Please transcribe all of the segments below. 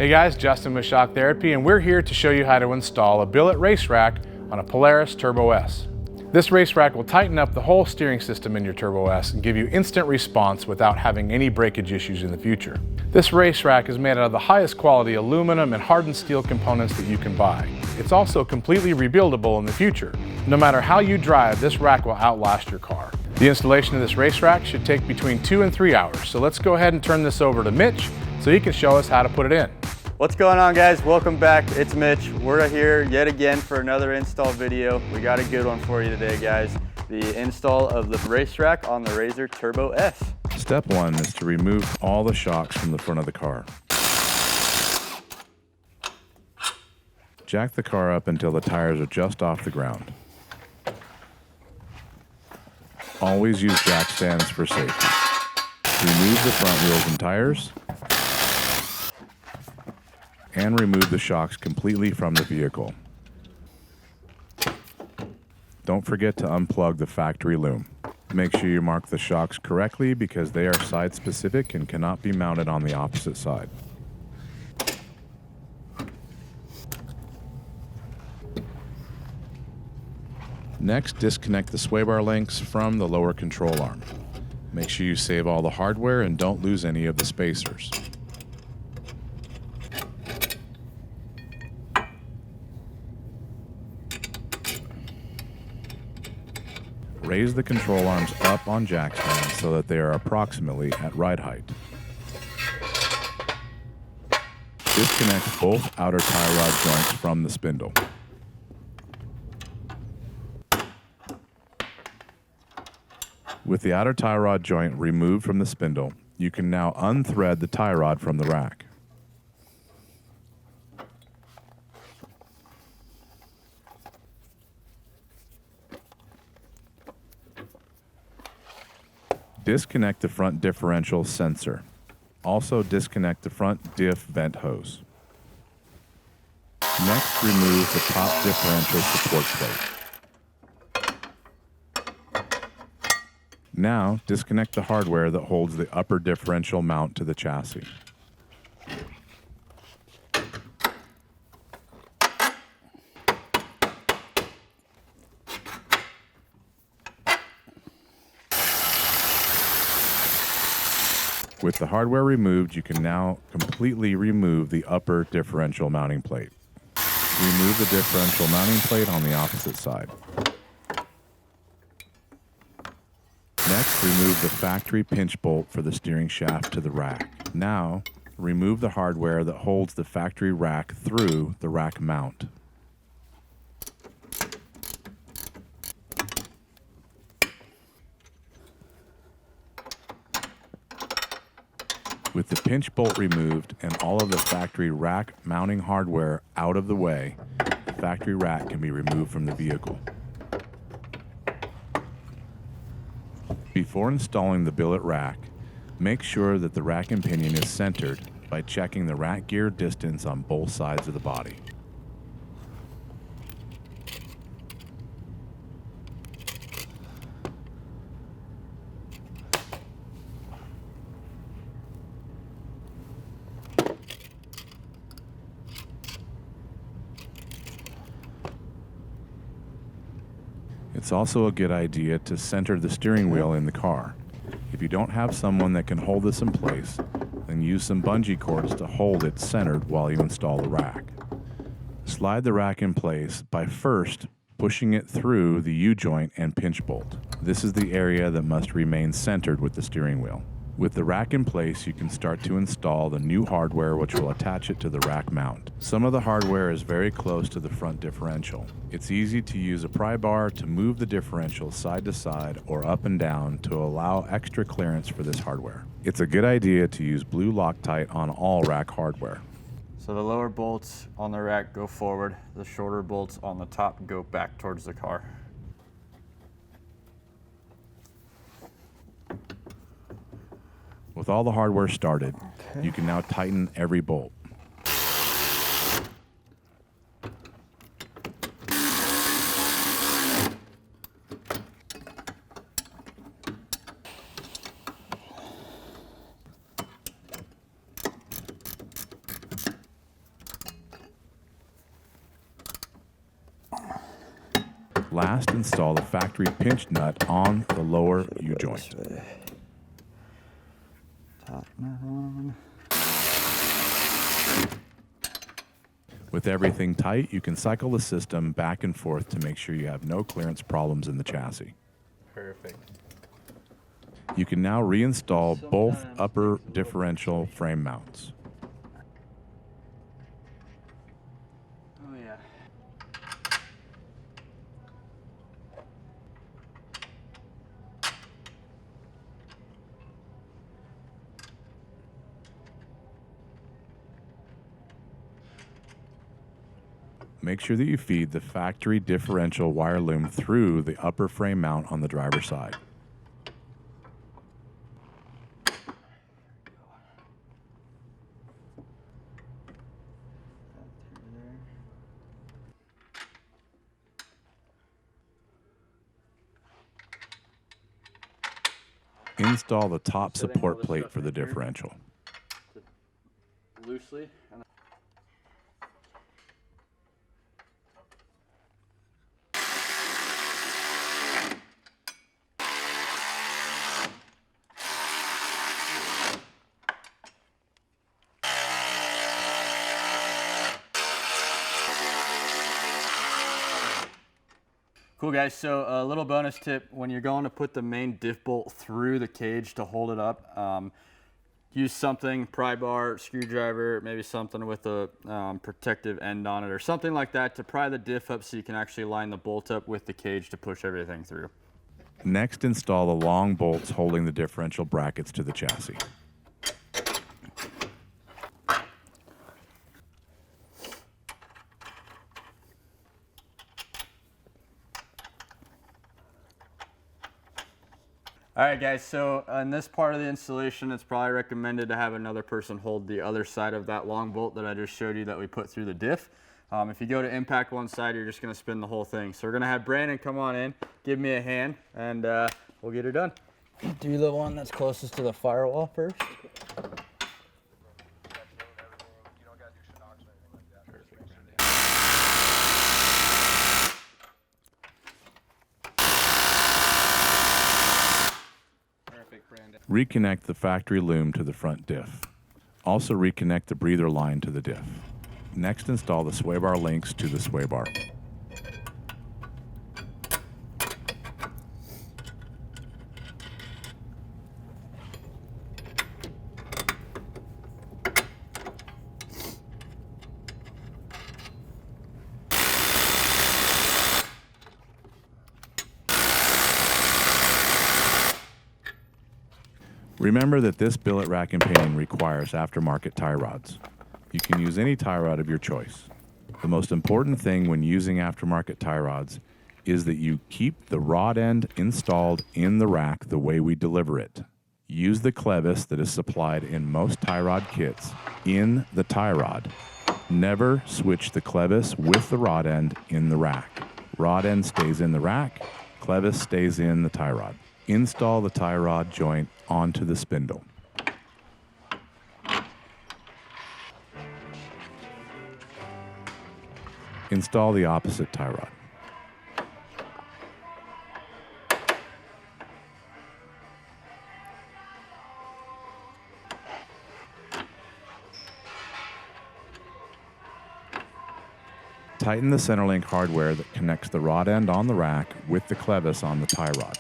Hey guys, Justin with Shock Therapy, and we're here to show you how to install a billet race rack on a Polaris Turbo S. This race rack will tighten up the whole steering system in your Turbo S and give you instant response without having any breakage issues in the future. This race rack is made out of the highest quality aluminum and hardened steel components that you can buy. It's also completely rebuildable in the future. No matter how you drive, this rack will outlast your car. The installation of this race rack should take between 2 and 3 hours, so let's go ahead and turn this over to Mitch so he can show us how to put it in. What's going on, guys? Welcome back. It's Mitch. We're here yet again for another install video. We got a good one for you today, guys. The install of the race rack on the RZR Turbo S. Step 1 is to remove all the shocks from the front of the car. Jack the car up until the tires are just off the ground. Always use jack stands for safety. Remove the front wheels and tires, and remove the shocks completely from the vehicle. Don't forget to unplug the factory loom. Make sure you mark the shocks correctly because they are side specific and cannot be mounted on the opposite side. Next, disconnect the sway bar links from the lower control arm. Make sure you save all the hardware and don't lose any of the spacers. Raise the control arms up on jack stands so that they are approximately at ride height. Disconnect both outer tie rod joints from the spindle. With the outer tie rod joint removed from the spindle, you can now unthread the tie rod from the rack. Disconnect the front differential sensor. Also disconnect the front diff vent hose. Next, remove the top differential support plate. Now, disconnect the hardware that holds the upper differential mount to the chassis. With the hardware removed, you can now completely remove the upper differential mounting plate. Remove the differential mounting plate on the opposite side. Next, remove the factory pinch bolt for the steering shaft to the rack. Now, remove the hardware that holds the factory rack through the rack mount. With the pinch bolt removed and all of the factory rack mounting hardware out of the way, the factory rack can be removed from the vehicle. Before installing the billet rack, make sure that the rack and pinion is centered by checking the rack gear distance on both sides of the body. It's also a good idea to center the steering wheel in the car. If you don't have someone that can hold this in place, then use some bungee cords to hold it centered while you install the rack. Slide the rack in place by first pushing it through the U-joint and pinch bolt. This is the area that must remain centered with the steering wheel. With the rack in place, you can start to install the new hardware which will attach it to the rack mount. Some of the hardware is very close to the front differential. It's easy to use a pry bar to move the differential side to side or up and down to allow extra clearance for this hardware. It's a good idea to use blue Loctite on all rack hardware. So the lower bolts on the rack go forward, the shorter bolts on the top go back towards the car. With all the hardware started, you can now tighten every bolt. last, install the factory pinch nut on the lower U-joint. Top nut on. With everything tight, you can cycle the system back and forth to make sure you have no clearance problems in the chassis. Perfect. You can now reinstall both upper differential frame mounts. Oh yeah. Make sure that you feed the factory differential wire loom through the upper frame mount on the driver's side. Install the top support plate for the differential. Loosely. Cool guys, so a little bonus tip, when you're going to put the main diff bolt through the cage to hold it up, use something, pry bar, screwdriver, maybe something with a protective end on it or something like that to pry the diff up so you can actually line the bolt up with the cage to push everything through. Next, install the long bolts holding the differential brackets to the chassis. All right guys, so in this part of the installation, it's probably recommended to have another person hold the other side of that long bolt that I just showed you that we put through the diff. If you go to impact one side, you're just gonna spin the whole thing. So we're gonna have Brandon come on in, give me a hand, and we'll get her done. Do the one that's closest to the firewall first. Reconnect the factory loom to the front diff. Also reconnect the breather line to the diff. Next, install the sway bar links to the sway bar. Remember that this billet rack and pinion requires aftermarket tie rods. You can use any tie rod of your choice. The most important thing when using aftermarket tie rods is that you keep the rod end installed in the rack the way we deliver it. Use the clevis that is supplied in most tie rod kits in the tie rod. Never switch the clevis with the rod end in the rack. Rod end stays in the rack, clevis stays in the tie rod. Install the tie rod joint onto the spindle. Install the opposite tie rod. Tighten the centerlink hardware that connects the rod end on the rack with the clevis on the tie rod.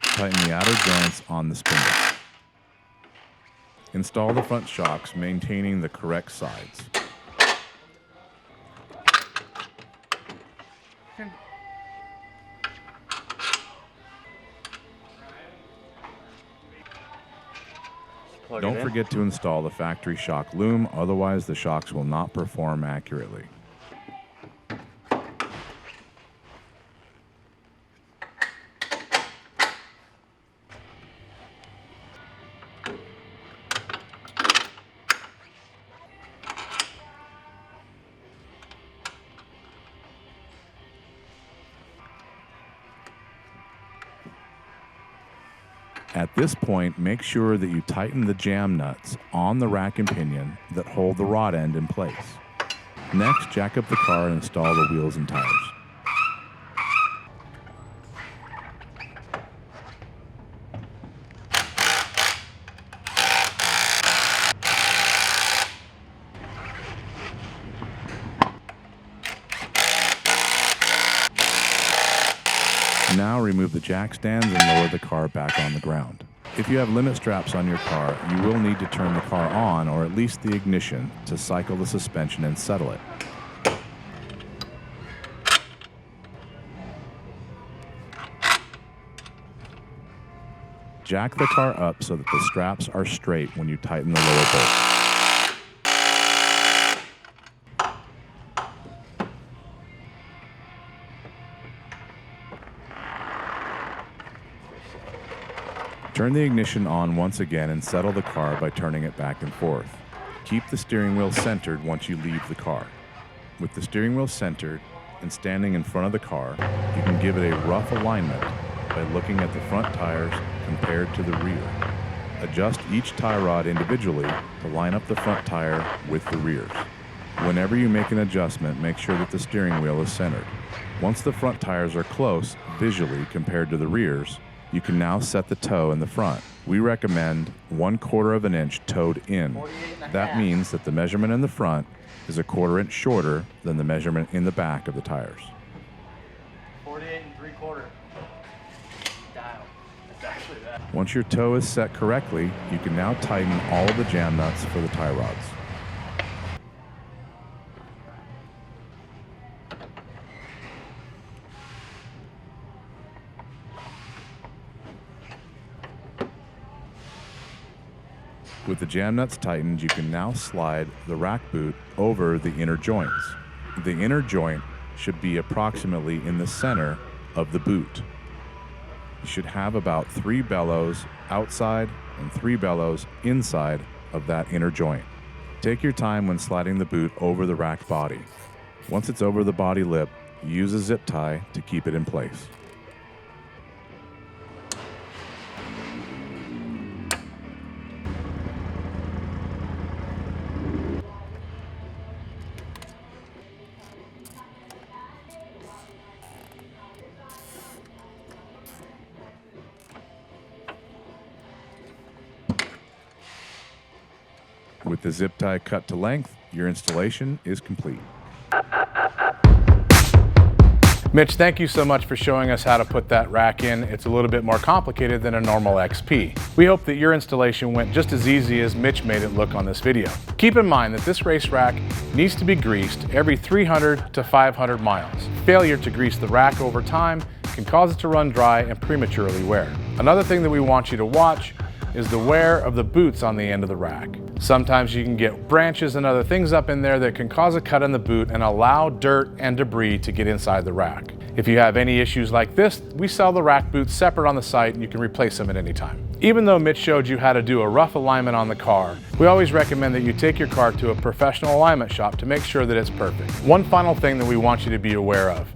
Tighten the outer joints on the spindle. Install the front shocks, maintaining the correct sides. Don't forget to install the factory shock loom, otherwise the shocks will not perform accurately. At this point, make sure that you tighten the jam nuts on the rack and pinion that hold the rod end in place. Next, jack up the car and install the wheels and tires. Now remove the jack stands and lower the car back on the ground. If you have limit straps on your car, you will need to turn the car on, or at least the ignition, to cycle the suspension and settle it. Jack the car up so that the straps are straight when you tighten the lower bolt. Turn the ignition on once again and settle the car by turning it back and forth. Keep the steering wheel centered once you leave the car. With the steering wheel centered and standing in front of the car, you can give it a rough alignment by looking at the front tires compared to the rear. Adjust each tie rod individually to line up the front tire with the rears. Whenever you make an adjustment, make sure that the steering wheel is centered. Once the front tires are close visually compared to the rears, you can now set the toe in the front. We recommend 1/4 of an inch toed in. That means that the measurement in the front is 1/4 inch shorter than the measurement in the back of the tires. 48 3/4 dial. It's actually that. Once your toe is set correctly, you can now tighten all of the jam nuts for the tie rods. With the jam nuts tightened, you can now slide the rack boot over the inner joints. The inner joint should be approximately in the center of the boot. You should have about 3 bellows outside and 3 bellows inside of that inner joint. Take your time when sliding the boot over the rack body. Once it's over the body lip, use a zip tie to keep it in place. With the zip tie cut to length, your installation is complete. Mitch, thank you so much for showing us how to put that rack in. It's a little bit more complicated than a normal XP. We hope that your installation went just as easy as Mitch made it look on this video. Keep in mind that this race rack needs to be greased every 300 to 500 miles. Failure to grease the rack over time can cause it to run dry and prematurely wear. Another thing that we want you to watch is the wear of the boots on the end of the rack. Sometimes you can get branches and other things up in there that can cause a cut in the boot and allow dirt and debris to get inside the rack. If you have any issues like this, we sell the rack boots separate on the site and you can replace them at any time. Even though Mitch showed you how to do a rough alignment on the car, we always recommend that you take your car to a professional alignment shop to make sure that it's perfect. One final thing that we want you to be aware of: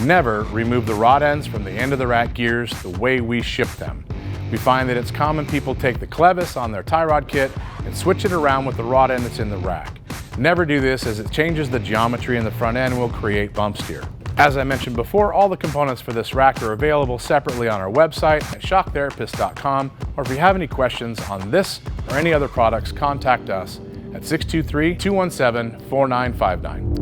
never remove the rod ends from the end of the rack gears the way we ship them. We find that it's common people take the clevis on their tie rod kit and switch it around with the rod end that's in the rack. Never do this, as it changes the geometry in the front end and will create bump steer. As I mentioned before, all the components for this rack are available separately on our website at shocktherapist.com, or if you have any questions on this or any other products, contact us at 623-217-4959.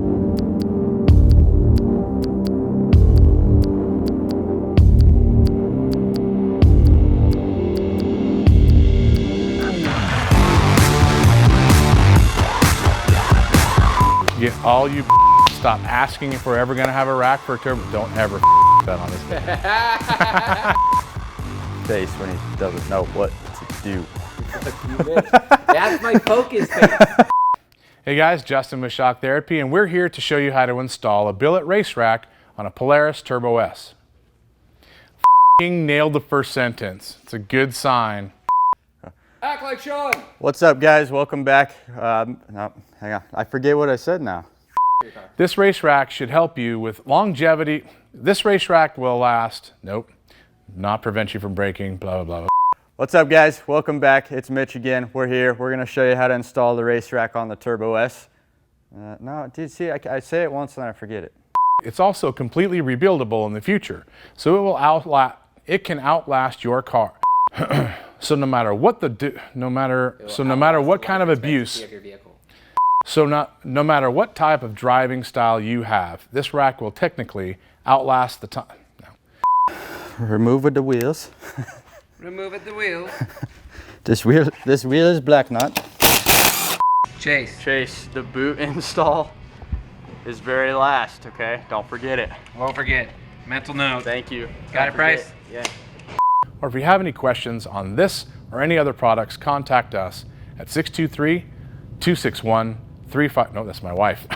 Get all you stop asking if we're ever going to have a rack for a turbo. Don't ever that on this thing. Face when he doesn't know what to do. That's my focus face. Hey guys, Justin with Shock Therapy, and we're here to show you how to install a billet race rack on a Polaris Turbo S. Nailed the first sentence. It's a good sign. Act like Sean. What's up, guys? Welcome back. No, hang on. I forget what I said now. This race rack should help you with longevity. This race rack will last, not prevent you from breaking, blah, blah, blah. What's up, guys? Welcome back. It's Mitch again. We're here. We're going to show you how to install the race rack on the Turbo S. No, dude, see, I say it once and I forget it. It's also completely rebuildable in the future, so it can outlast your car. So no matter what no matter what kind of abuse, no matter what type of driving style you have, this rack will technically outlast the time. No. Remove with the wheels. Remove at the wheels. This wheel is black nut. Chase, the boot install is very last, okay? Don't forget it. won't forget. Mental note. Thank you. Got a price? Yeah. Or if you have any questions on this or any other products, contact us at 623-261-35. No, that's my wife.